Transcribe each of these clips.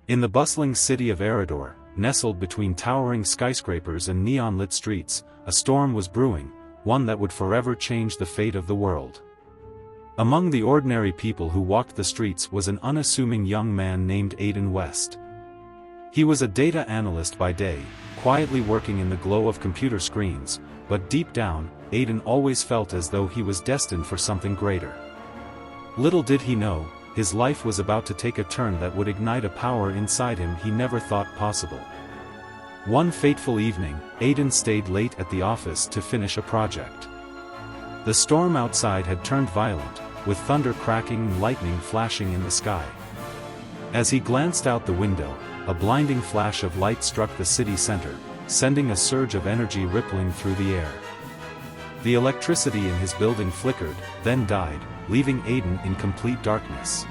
In the bustling city of Eridor, nestled between towering skyscrapers and neon-lit streets, a storm was brewing, one that would forever change the fate of the world. Among the ordinary people who walked the streets was an unassuming young man named Aiden West. He was a data analyst by day, quietly working in the glow of computer screens, but deep down, Aiden always felt as though he was destined for something greater. Little did he know, his life was about to take a turn that would ignite a power inside him he never thought possible. One fateful evening, Aiden stayed late at the office to finish a project. The storm outside had turned violent, with thunder cracking and lightning flashing in the sky. As he glanced out the window, a blinding flash of light struck the city center, sending a surge of energy rippling through the air. The electricity in his building flickered, then died, leaving Aiden in complete darkness.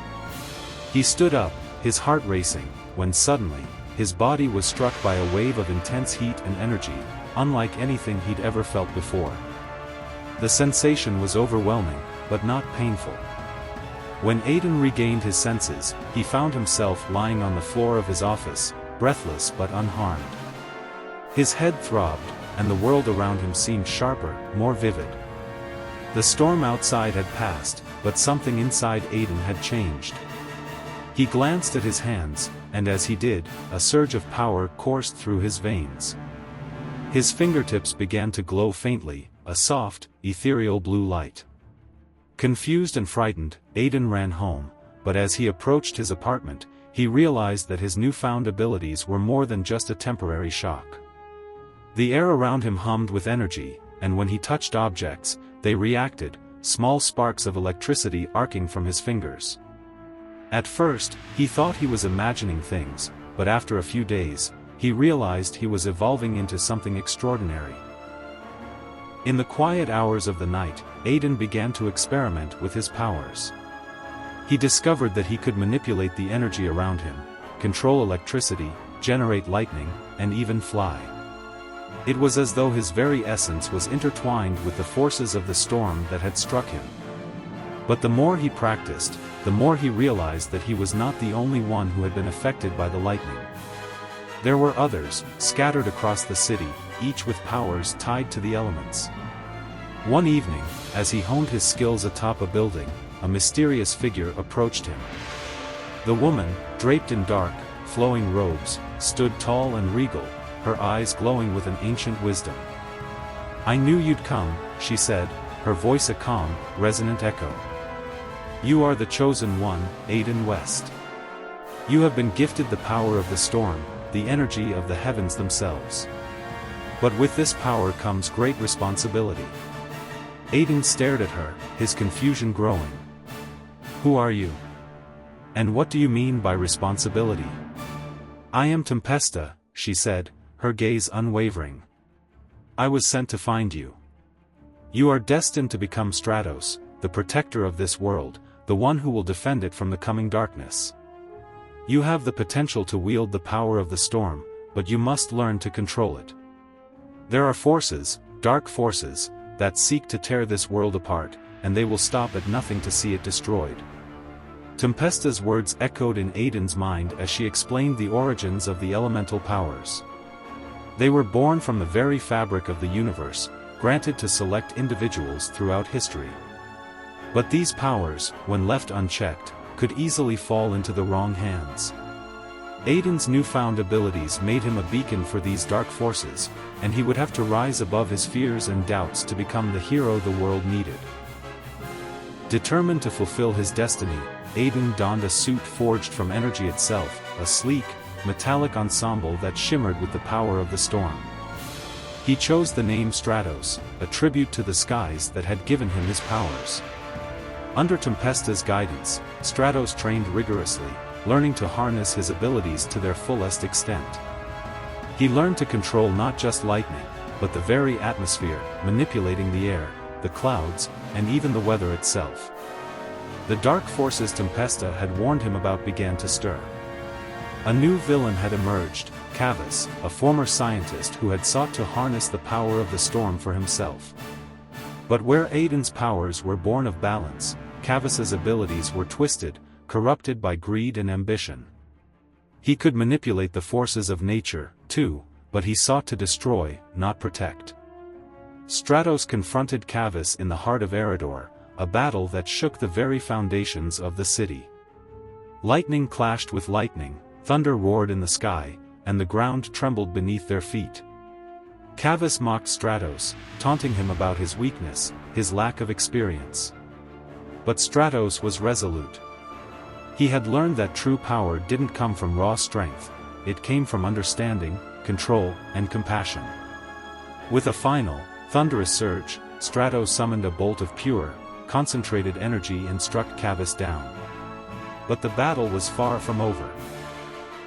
He stood up, his heart racing, when suddenly, his body was struck by a wave of intense heat and energy, unlike anything he'd ever felt before. The sensation was overwhelming, but not painful. When Aiden regained his senses, he found himself lying on the floor of his office, breathless but unharmed. His head throbbed, and the world around him seemed sharper, more vivid. The storm outside had passed, but something inside Aiden had changed. He glanced at his hands, and as he did, a surge of power coursed through his veins. His fingertips began to glow faintly, a soft, ethereal blue light. Confused and frightened, Aiden ran home, but as he approached his apartment, he realized that his newfound abilities were more than just a temporary shock. The air around him hummed with energy, and when he touched objects, they reacted, small sparks of electricity arcing from his fingers. At first, he thought he was imagining things, but after a few days, he realized he was evolving into something extraordinary. In the quiet hours of the night, Aiden began to experiment with his powers. He discovered that he could manipulate the energy around him, control electricity, generate lightning, and even fly. It was as though his very essence was intertwined with the forces of the storm that had struck him. But the more he practiced, the more he realized that he was not the only one who had been affected by the lightning. There were others, scattered across the city, each with powers tied to the elements. One evening, as he honed his skills atop a building, a mysterious figure approached him. The woman, draped in dark, flowing robes, stood tall and regal, her eyes glowing with an ancient wisdom. "I knew you'd come," she said, her voice a calm, resonant echo. "You are the chosen one, Aiden West. You have been gifted the power of the storm, the energy of the heavens themselves. But with this power comes great responsibility." Aiden stared at her, his confusion growing. "Who are you? And what do you mean by responsibility?" "I am Tempesta," she said, her gaze unwavering. "I was sent to find you. You are destined to become Stratos, the protector of this world, the one who will defend it from the coming darkness. You have the potential to wield the power of the storm, but you must learn to control it. There are forces, dark forces, that seek to tear this world apart, and they will stop at nothing to see it destroyed." Tempesta's words echoed in Aiden's mind as she explained the origins of the elemental powers. They were born from the very fabric of the universe, granted to select individuals throughout history. But these powers, when left unchecked, could easily fall into the wrong hands. Aiden's newfound abilities made him a beacon for these dark forces, and he would have to rise above his fears and doubts to become the hero the world needed. Determined to fulfill his destiny, Aiden donned a suit forged from energy itself, a sleek, metallic ensemble that shimmered with the power of the storm. He chose the name Stratos, a tribute to the skies that had given him his powers. Under Tempesta's guidance, Stratos trained rigorously, learning to harness his abilities to their fullest extent. He learned to control not just lightning, but the very atmosphere, manipulating the air, the clouds, and even the weather itself. The dark forces Tempesta had warned him about began to stir. A new villain had emerged, Cavus, a former scientist who had sought to harness the power of the storm for himself. But where Aiden's powers were born of balance, Cavus's abilities were twisted, corrupted by greed and ambition. He could manipulate the forces of nature, too, but he sought to destroy, not protect. Stratos confronted Cavus in the heart of Eridor, a battle that shook the very foundations of the city. Lightning clashed with lightning, thunder roared in the sky, and the ground trembled beneath their feet. Cavus mocked Stratos, taunting him about his weakness, his lack of experience. But Stratos was resolute. He had learned that true power didn't come from raw strength, it came from understanding, control, and compassion. With a final, thunderous surge, Stratos summoned a bolt of pure, concentrated energy and struck Cavus down. But the battle was far from over.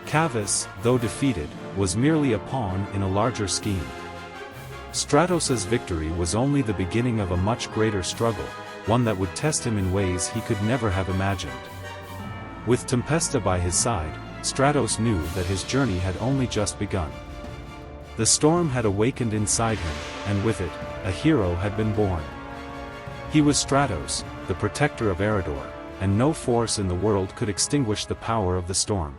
Cavus, though defeated, was merely a pawn in a larger scheme. Stratos's victory was only the beginning of a much greater struggle, one that would test him in ways he could never have imagined. With Tempesta by his side, Stratos knew that his journey had only just begun. The storm had awakened inside him, and with it, a hero had been born. He was Stratos, the protector of Eridor, and no force in the world could extinguish the power of the storm.